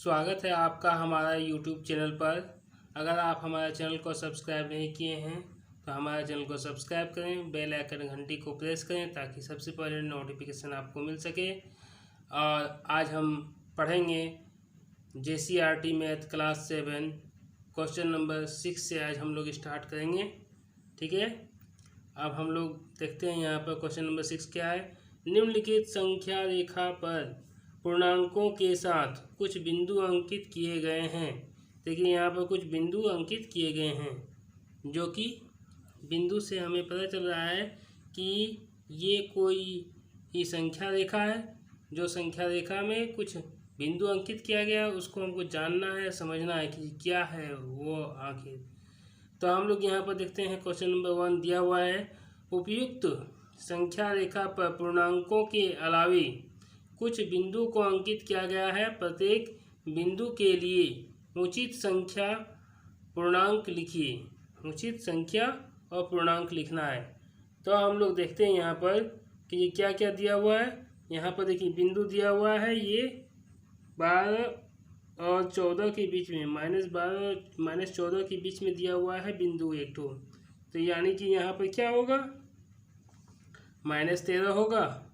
स्वागत है आपका हमारा यूट्यूब चैनल पर। अगर आप हमारे चैनल को सब्सक्राइब नहीं किए हैं तो हमारे चैनल को सब्सक्राइब करें, बेल आइकन घंटी को प्रेस करें ताकि सबसे पहले नोटिफिकेशन आपको मिल सके। और आज हम पढ़ेंगे JCRT math class 7 question number 6 से आज हम लोग स्टार्ट करेंगे। ठीक है, अब हम लोग देखते हैं यहाँ पर क्वेश्चन नंबर 6 क्या है। निम्नलिखित संख्या रेखा पर पूर्णांकों के साथ कुछ बिंदु अंकित किए गए हैं। देखिए यहाँ पर कुछ बिंदु अंकित किए गए हैं, जो कि बिंदु से हमें पता चल रहा है कि ये कोई ही संख्या रेखा है। जो संख्या रेखा में कुछ बिंदु अंकित किया गया उसको हमको जानना है, समझना है कि क्या है वो आखिर। तो हम लोग यहाँ पर देखते हैं क्वेश्चन नंबर 1 दिया हुआ है। उपयुक्त संख्या रेखा पर पूर्णांकों के अलावे कुछ बिंदु को अंकित किया गया है। प्रत्येक बिंदु के लिए उचित संख्या पूर्णांक लिखिए। उचित संख्या और पूर्णांक लिखना है। तो हम लोग देखते हैं यहाँ पर कि ये क्या क्या दिया हुआ है। यहाँ पर देखिए बिंदु दिया हुआ है, ये 12 और 14 के बीच में, -12 और -14 के बीच में दिया हुआ है बिंदु एक ठो। तो यानी कि यहाँ पर क्या होगा, -13 होगा,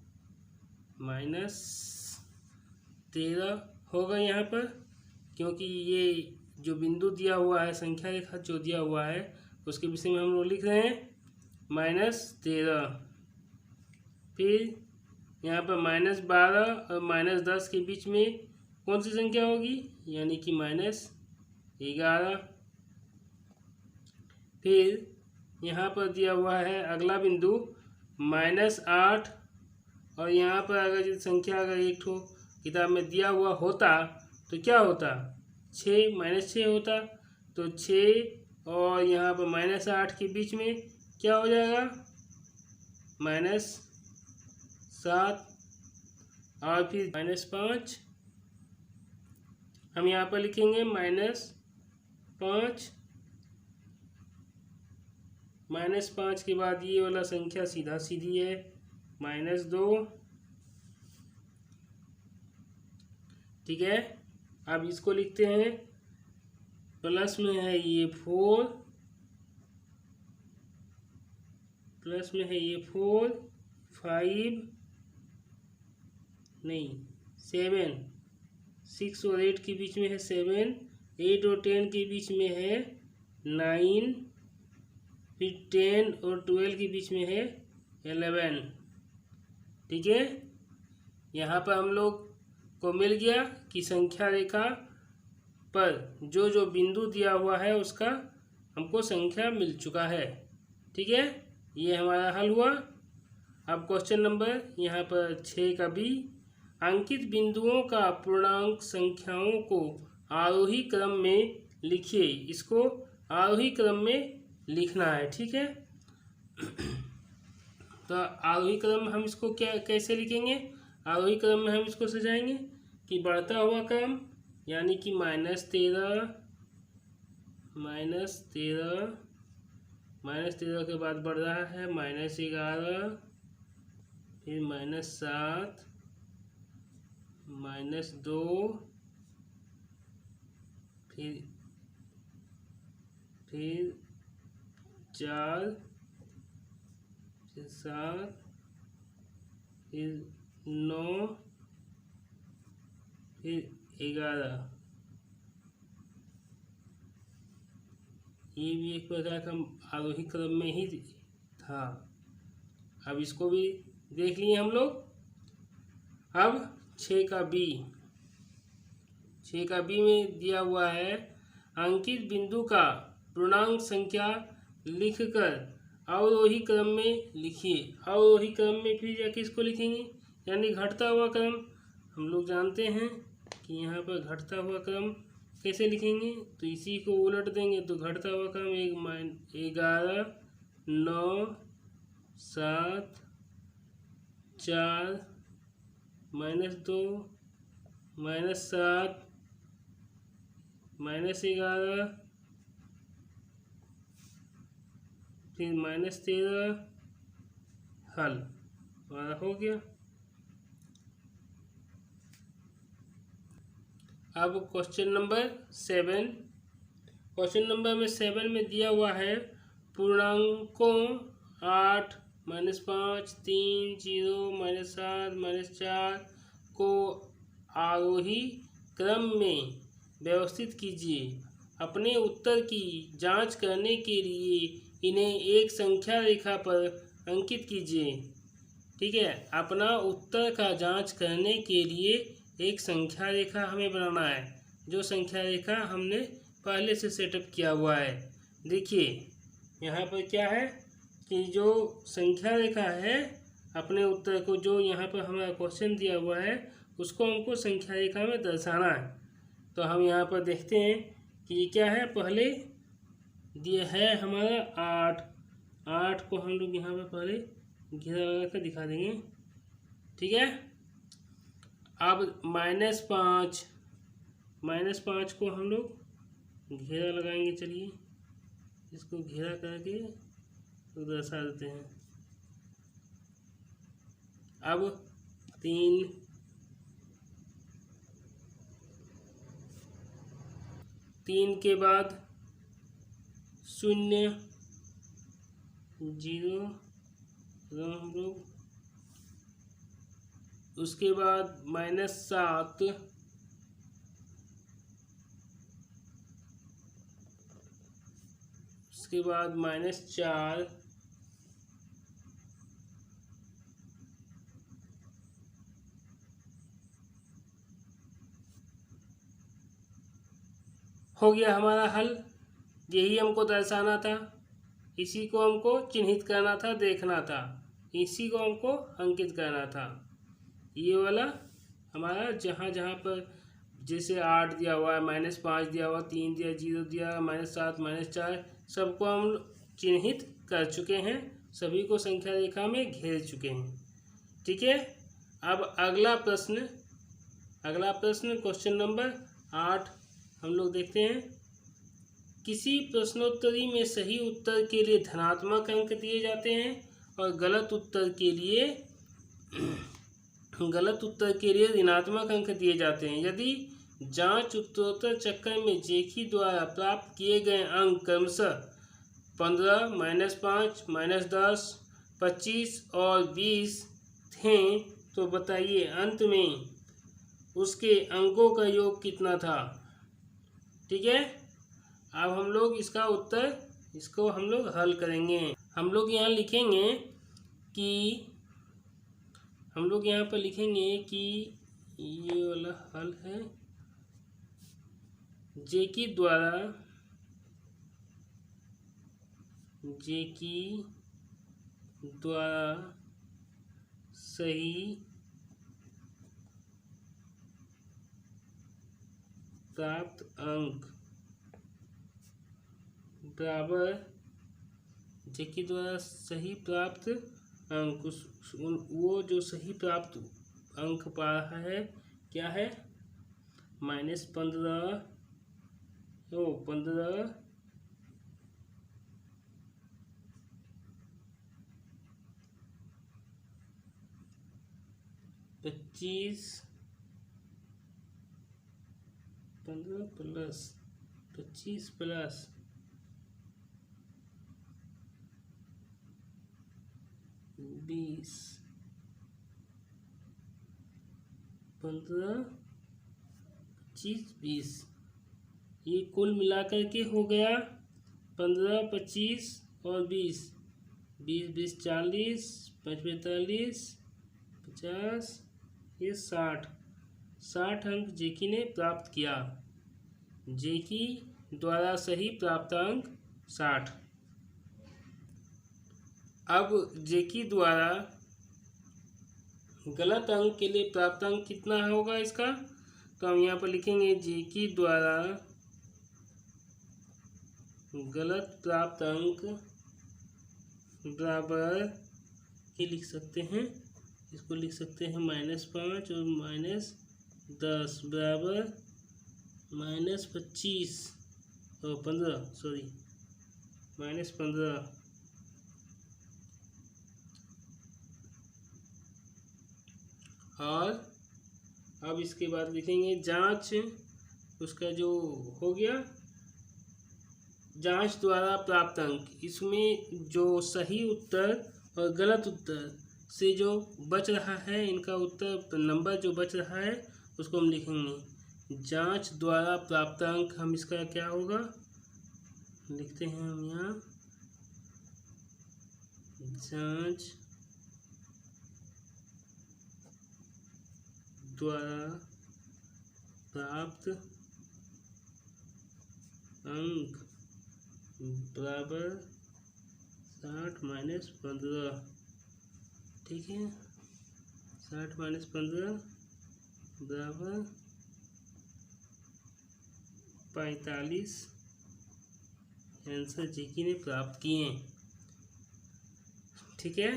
-13 होगा यहाँ पर, क्योंकि ये जो बिंदु दिया हुआ है, संख्या रेखा जो दिया हुआ है उसके विषय में हम लोग लिख रहे हैं -13। फिर यहाँ पर -12 और -10 के बीच में कौन सी संख्या होगी, यानी कि -11। फिर यहाँ पर दिया हुआ है अगला बिंदु -8, और यहाँ पर अगर संख्या अगर एक ठो किताब में दिया हुआ होता तो क्या होता, 6 -6 होता। तो 6 और यहाँ पर -8 के बीच में क्या हो जाएगा, -7, और फिर -5 हम यहाँ पर लिखेंगे -5। -5 के बाद ये वाला संख्या सीधा सीधी है -2। ठीक है, अब इसको लिखते हैं, प्लस में है ये 4, प्लस में है ये 4, 5 नहीं 7, 6 और 8 के बीच में है 7, 8 और 10 के बीच में है 9, फिर 10 और 12 के बीच में है 11। ठीक है, यहाँ पर हम लोग को मिल गया कि संख्या रेखा पर जो जो बिंदु दिया हुआ है उसका हमको संख्या मिल चुका है। ठीक है, ये हमारा हल हुआ। अब क्वेश्चन नंबर यहाँ पर 6 का बी, अंकित बिंदुओं का पूर्णांक संख्याओं को आरोही क्रम में लिखिए। इसको आरोही क्रम में लिखना है। ठीक है, तो आरोही क्रम हम इसको क्या कैसे लिखेंगे, आरोही क्रम में हम इसको सजाएंगे कि बढ़ता हुआ क्रम, यानी कि -13, -13 के बाद बढ़ रहा है -11, फिर -7, -2, फिर 4, फिर 7, फिर 9, फिर 11। ये भी एक प्रकार का आरोही क्रम में ही था। अब इसको भी देख लिए हम लोग। अब 6 का बी, 6 का बी में दिया हुआ है, अंकित बिंदु का पूर्णांक संख्या लिखकर अवरोही क्रम में लिखिए। अवरोही क्रम में फिर जाके इसको लिखेंगे, यानी घटता हुआ क्रम। हम लोग जानते हैं कि यहाँ पर घटता हुआ क्रम कैसे लिखेंगे, तो इसी को उलट देंगे तो घटता हुआ क्रम 11, 9, 7, 4, -2, -7, -11, फिर -13, हल हमारा हो गया। अब क्वेश्चन नंबर 7, क्वेश्चन नंबर में 7 में दिया हुआ है पूर्णांकों 8, -5, 3, 0, -7, -4 को आरोही क्रम में व्यवस्थित कीजिए। अपने उत्तर की जांच करने के लिए इन्हें एक संख्या रेखा पर अंकित कीजिए। ठीक है, अपना उत्तर का जांच करने के लिए एक संख्या रेखा हमें बनाना है, जो संख्या रेखा हमने पहले से सेटअप किया हुआ है। देखिए यहाँ पर क्या है कि जो संख्या रेखा है, अपने उत्तर को जो यहाँ पर हमारा क्वेश्चन दिया हुआ है उसको हमको संख्या रेखा में दर्शाना है। तो हम यहाँ पर देखते हैं कि ये क्या है। पहले दिया है हमारा 8 को हम लोग यहाँ पर पहले घेरा लगा कर दिखा देंगे। ठीक है, अब -5 को हम लोग घेरा लगाएंगे। चलिए इसको घेरा करके तो दर्शा देते हैं। अब 3 के बाद 0, 0 हम लोग, उसके बाद -7, उसके बाद -4, हो गया हमारा हल। यही हमको दर्शाना था, इसी को हमको चिन्हित करना था, देखना था, इसी को हमको अंकित करना था। ये वाला हमारा जहाँ जहाँ पर जैसे 8 दिया हुआ है, -5 दिया हुआ, 3 दिया, 0 दिया, -7, -4, सबको हम चिन्हित कर चुके हैं, सभी को संख्या रेखा में घेर चुके हैं। ठीक है, अब अगला प्रश्न क्वेश्चन नंबर 8 हम लोग देखते हैं। किसी प्रश्नोत्तरी में सही उत्तर के लिए धनात्मक अंक दिए जाते हैं और गलत उत्तर के लिए ऋणात्मक अंक दिए जाते हैं। यदि जांच उत्तरोत्तर चक्र में जेकी द्वारा प्राप्त किए गए अंक क्रमशः 15, -5, -10, 25 और 20 थे, तो बताइए अंत में उसके अंकों का योग कितना था। ठीक है, अब हम लोग इसको हम लोग हल करेंगे। हम लोग यहाँ लिखेंगे कि ये वाला हल है। जेकी द्वारा सही प्राप्त अंक बराबर जेकी द्वारा सही प्राप्त अंक, वो जो सही प्राप्त अंक पा रहा है क्या है, -15, 15, 25, 15 प्लस 25 प्लस 20, 15, 25, 20, ये कुल मिलाकर के हो गया 15, 25 और 20, 20, 40, 45, 50, ये 60 अंक जेकी ने प्राप्त किया। जेकी द्वारा सही प्राप्त अंक 60। अब जेकी द्वारा गलत अंक के लिए प्राप्त अंक कितना होगा इसका, तो हम यहाँ पर लिखेंगे जेकी द्वारा गलत प्राप्त अंक बराबर ये लिख सकते हैं, इसको लिख सकते हैं -5 और -10 बराबर -25 और 15, सॉरी -15। और अब इसके बाद लिखेंगे जांच उसका जो हो गया जांच द्वारा प्राप्त अंक, इसमें जो सही उत्तर और गलत उत्तर से जो बच रहा है, इनका उत्तर नंबर जो बच रहा है उसको हम लिखेंगे जांच द्वारा प्राप्त अंक। हम इसका क्या होगा लिखते हैं हम यहाँ, जांच द्वारा प्राप्त अंक बराबर 60 माइनस 15। ठीक है, 60 माइनस 15 बराबर 45 आंसर जीके ने प्राप्त किए। ठीक है,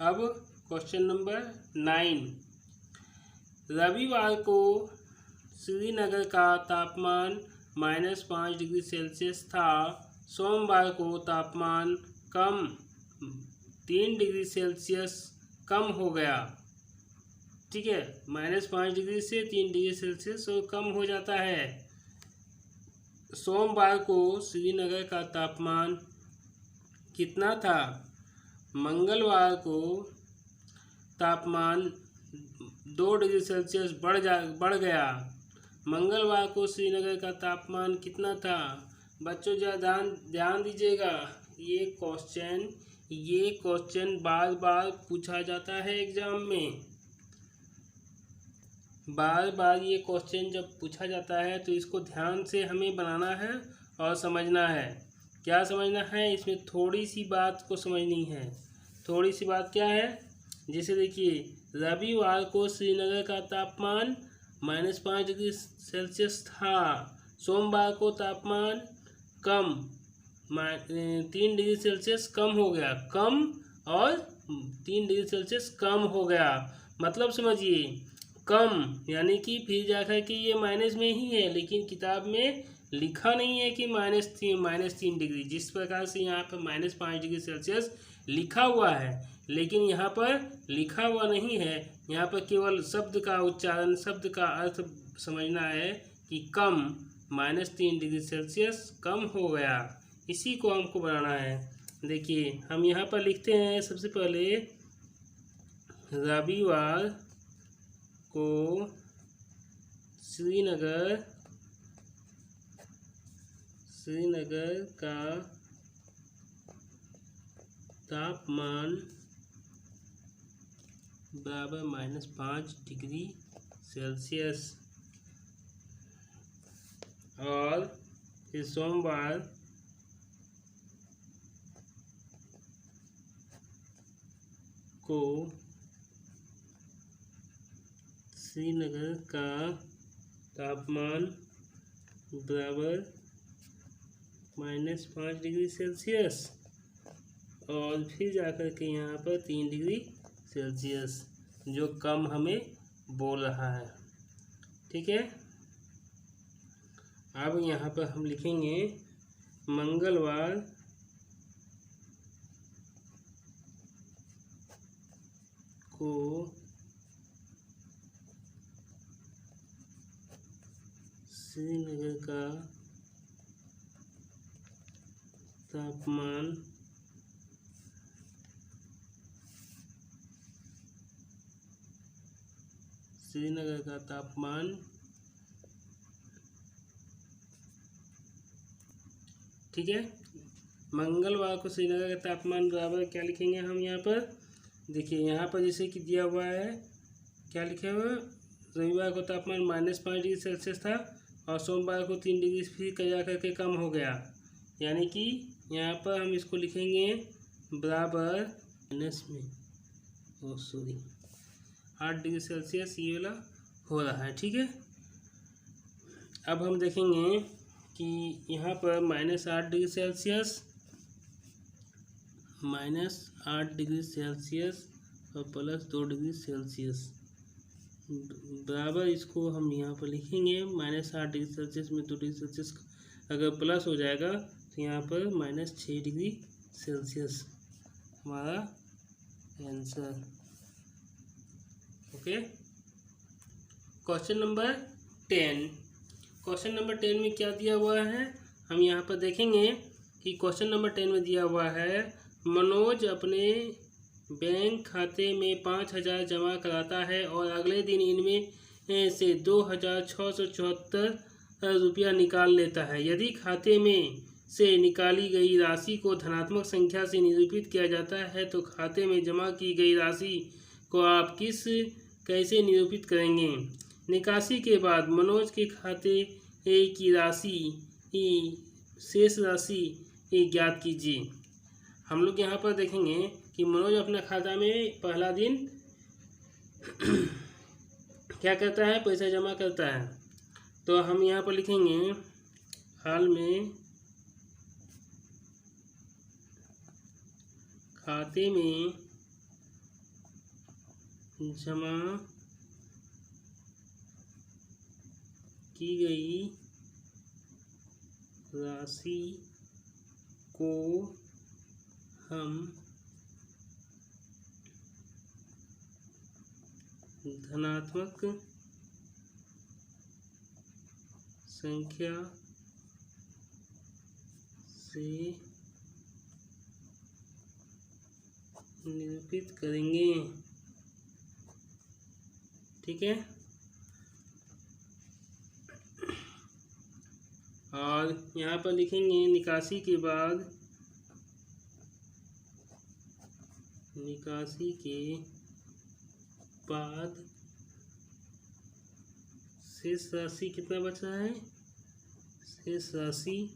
अब क्वेश्चन नंबर 9। रविवार को श्रीनगर का तापमान -5 डिग्री सेल्सियस था। सोमवार को तापमान 3 डिग्री सेल्सियस कम हो गया। ठीक है, -5 डिग्री से 3 डिग्री सेल्सियस कम हो जाता है। सोमवार को श्रीनगर का तापमान कितना था? मंगलवार को तापमान 2 डिग्री सेल्सियस बढ़ गया। मंगलवार को श्रीनगर का तापमान कितना था? बच्चों ज़रा ध्यान दीजिएगा, ये क्वेश्चन बार बार पूछा जाता है एग्जाम में। बार बार ये क्वेश्चन जब पूछा जाता है तो इसको ध्यान से हमें बनाना है और समझना है। क्या समझना है? इसमें थोड़ी सी बात को समझनी है। थोड़ी सी बात क्या है? जैसे देखिए, रविवार को श्रीनगर का तापमान -5 डिग्री सेल्सियस था। सोमवार को तापमान 3 डिग्री सेल्सियस कम हो गया। कम और 3 डिग्री सेल्सियस कम हो गया, मतलब समझिए कम, यानी कि फिर जाकर के ये माइनस में ही है, लेकिन किताब में लिखा नहीं है कि -3 डिग्री। जिस प्रकार से यहाँ पर -5 डिग्री सेल्सियस लिखा हुआ है, लेकिन यहाँ पर लिखा हुआ नहीं है। यहाँ पर केवल शब्द का उच्चारण, शब्द का अर्थ समझना है कि कम, -3 डिग्री सेल्सियस कम हो गया। इसी को हमको बनाना है। देखिए, हम यहाँ पर लिखते हैं सबसे पहले, रविवार को श्रीनगर का तापमान बराबर -5 डिग्री सेल्सियस, और फिर सोमवार को श्रीनगर का तापमान बराबर -5 डिग्री सेल्सियस, और फिर जाकर के यहाँ पर 3 डिग्री सेल्सियस जो कम हमें बोल रहा है। ठीक है, अब यहाँ पर हम लिखेंगे मंगलवार को श्रीनगर का तापमान ठीक है, मंगलवार को श्रीनगर का तापमान बराबर क्या लिखेंगे हम यहाँ पर? देखिए, यहाँ पर जैसे कि दिया हुआ है, क्या लिखे हुआ? रविवार को तापमान -5 डिग्री सेल्सियस था और सोमवार को 3 डिग्री फिर कया करके कम हो गया, यानी कि यहाँ पर हम इसको लिखेंगे बराबर माइनस में 8 डिग्री सेल्सियस ये वाला हो रहा है। ठीक है, अब हम देखेंगे कि यहाँ पर -8 डिग्री सेल्सियस, -8 डिग्री सेल्सियस और +2 डिग्री सेल्सियस बराबर, इसको हम यहाँ पर लिखेंगे -8 डिग्री सेल्सियस में 2 डिग्री सेल्सियस अगर प्लस हो जाएगा तो यहाँ पर -6 डिग्री सेल्सियस हमारा answer. Okay, question number 10। Question number 10 में क्या दिया हुआ है, हम यहाँ पर देखेंगे कि क्वेश्चन नंबर 10 में दिया हुआ है मनोज अपने बैंक खाते में 5,000 जमा कराता है और अगले दिन इनमें से 2,674 रुपया निकाल लेता है। यदि खाते में से निकाली गई राशि को धनात्मक संख्या से निरूपित किया जाता है तो खाते में जमा की गई राशि को आप कैसे निरूपित करेंगे। निकासी के बाद मनोज के खाते की राशि शेष राशि ज्ञात कीजिए। हम लोग यहाँ पर देखेंगे कि मनोज अपना खाता में पहला दिन क्या करता है, पैसा जमा करता है। तो हम यहाँ पर लिखेंगे हाल में खाते में जमा की गई राशि को हम धनात्मक संख्या से निरूपित करेंगे। ठीक है, और यहाँ पर लिखेंगे निकासी के बाद शेष राशि कितना बच रहा है, शेष राशि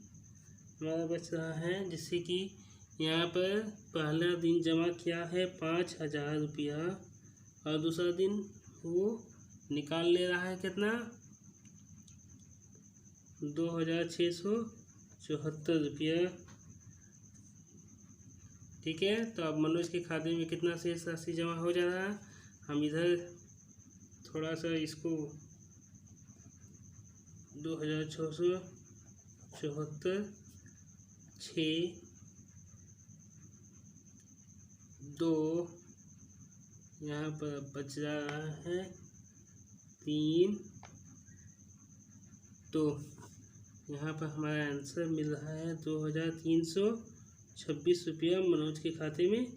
हमारा बच रहा है, जिससे कि यहाँ पर पहला दिन जमा किया है 5,000 रुपया और दूसरा दिन वो निकाल ले रहा है कितना, 2,674 रुपया। ठीक है, तो अब मनोज के खाते में कितना शेष राशि जमा हो जा रहा है। हम इधर थोड़ा सा इसको 2,674 2 यहाँ पर बच रहा है 3, तो यहाँ पर हमारा आंसर मिल रहा है 2,326 रुपया मनोज के खाते में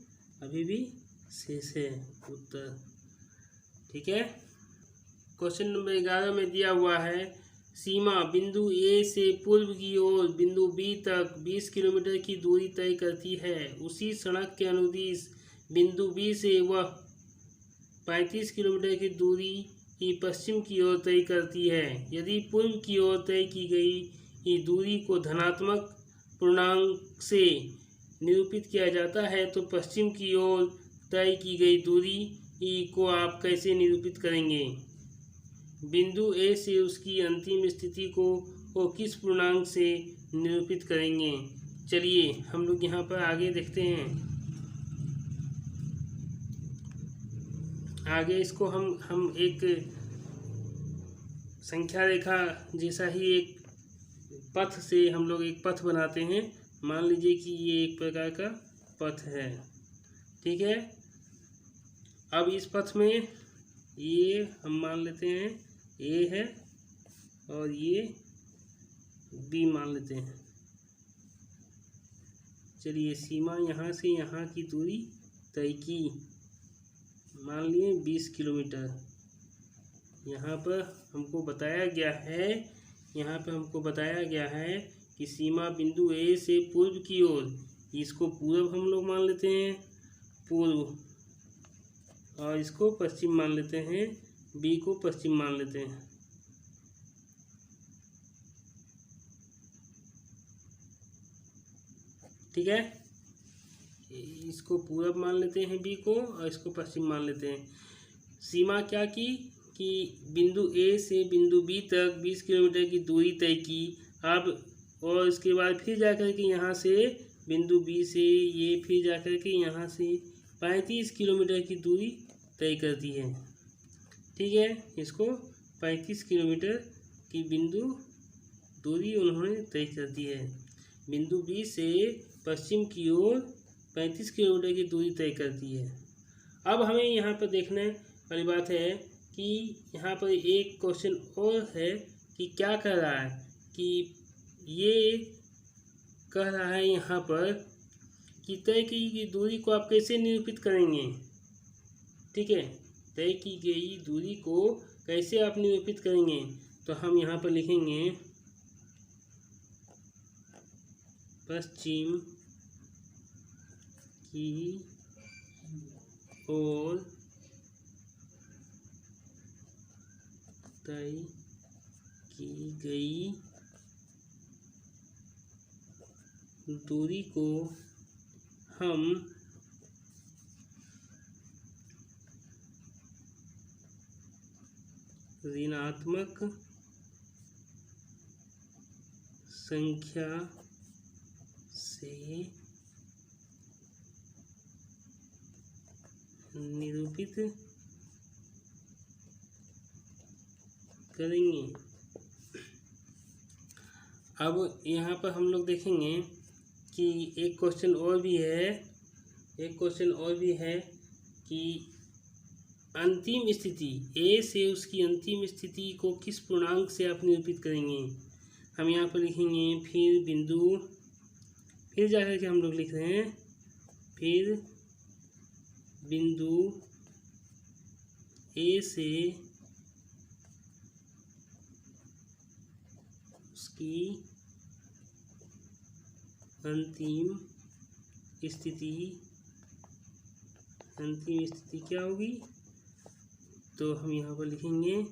अभी भी शेष है उत्तर। ठीक है, क्वेश्चन नंबर 11 में दिया हुआ है सीमा बिंदु ए से पूर्व की ओर बिंदु बी तक 20 किलोमीटर की दूरी तय करती है। उसी सड़क के अनुदिश बिंदु बी से वह 35 किलोमीटर की दूरी पश्चिम की ओर तय करती है। यदि पूर्व की ओर तय की गई दूरी को धनात्मक पूर्णांक से निरूपित किया जाता है तो पश्चिम की ओर तय की गई दूरी को आप कैसे निरूपित करेंगे। बिंदु ए से उसकी अंतिम स्थिति को किस पूर्णांक से निरूपित करेंगे। चलिए हम लोग यहाँ पर आगे देखते हैं। आगे इसको हम एक संख्या रेखा जैसा ही एक पथ से हम लोग एक पथ बनाते हैं। मान लीजिए कि ये एक प्रकार का पथ है। ठीक है, अब इस पथ में ये हम मान लेते हैं ए है और ये बी मान लेते हैं। चलिए सीमा यहाँ से यहाँ की दूरी तय की, मान लिए 20 किलोमीटर। यहाँ पर हमको बताया गया है कि सीमा बिंदु ए से पूर्व की ओर, इसको पूर्व हम लोग मान लेते हैं पूर्व, और इसको पश्चिम मान लेते हैं, बी को पश्चिम मान लेते हैं। ठीक है, इसको पूरब मान लेते हैं बी को और इसको पश्चिम मान लेते हैं। सीमा क्या की कि बिंदु ए से बिंदु बी तक 20 किलोमीटर की दूरी तय की। अब और इसके बाद फिर जाकर के यहाँ से बिंदु बी से ये फिर जाकर के यहाँ से 35 किलोमीटर की दूरी तय करती है। ठीक है, इसको 35 किलोमीटर की बिंदु दूरी उन्होंने तय कर दी है। बिंदु बी से पश्चिम की ओर 35 किलोमीटर की दूरी तय करती है। अब हमें यहाँ पर देखने वाली बात है कि यहाँ पर एक क्वेश्चन और है कि क्या कह रहा है कि ये कह रहा है यहाँ पर कि तय की गई दूरी को आप कैसे निरूपित करेंगे। ठीक है, तय की गई दूरी को कैसे आप निरूपित करेंगे। तो हम यहाँ पर लिखेंगे पश्चिम की ओर तय की गई दूरी को हम ऋणात्मक संख्या से निरूपित करेंगे। अब यहाँ पर हम लोग देखेंगे कि एक क्वेश्चन और भी है कि अंतिम स्थिति ए से उसकी अंतिम स्थिति को किस पूर्णांक से आप निरूपित करेंगे। हम यहाँ पर लिखेंगे फिर जाकर के हम लोग लिख रहे हैं फिर बिंदु ए से उसकी अंतिम स्थिति क्या होगी। तो हम यहाँ पर लिखेंगे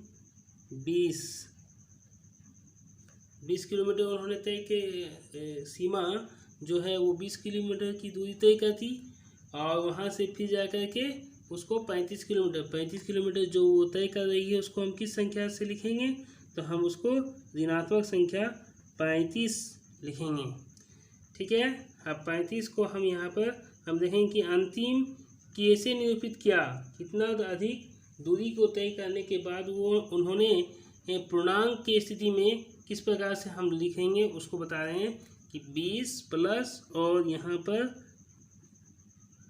20 किलोमीटर उन्होंने तय के सीमा जो है वो 20 किलोमीटर की दूरी तय कर थी और वहाँ से फिर जा कर के उसको 35 किलोमीटर जो वो तय कर रही है उसको हम किस संख्या से लिखेंगे। तो हम उसको ऋणात्मक संख्या 35 लिखेंगे। ठीक है, अब 35 को हम यहाँ पर हम देखेंगे कि अंतिम कैसे निरूपित किया, कितना अधिक दूरी को तय करने के बाद वो उन्होंने पूर्णांक की स्थिति में किस प्रकार से हम लिखेंगे उसको बता रहे हैं कि 20 प्लस और यहाँ पर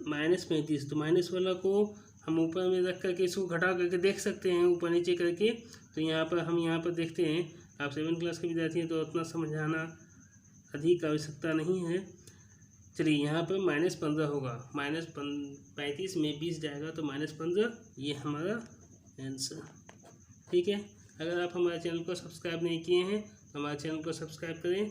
-35। तो माइनस वाला को हम ऊपर में रख करके इसको घटा करके देख सकते हैं ऊपर नीचे करके। तो यहाँ पर देखते हैं, आप 7 क्लास के विद्यार्थी हैं तो उतना समझाना अधिक आवश्यकता नहीं है। चलिए यहाँ पर -15 होगा, -35 में 20 जाएगा तो -15, ये हमारा आंसर। ठीक है, अगर आप हमारे चैनल को सब्सक्राइब नहीं किए हैं तो हमारे चैनल को सब्सक्राइब करें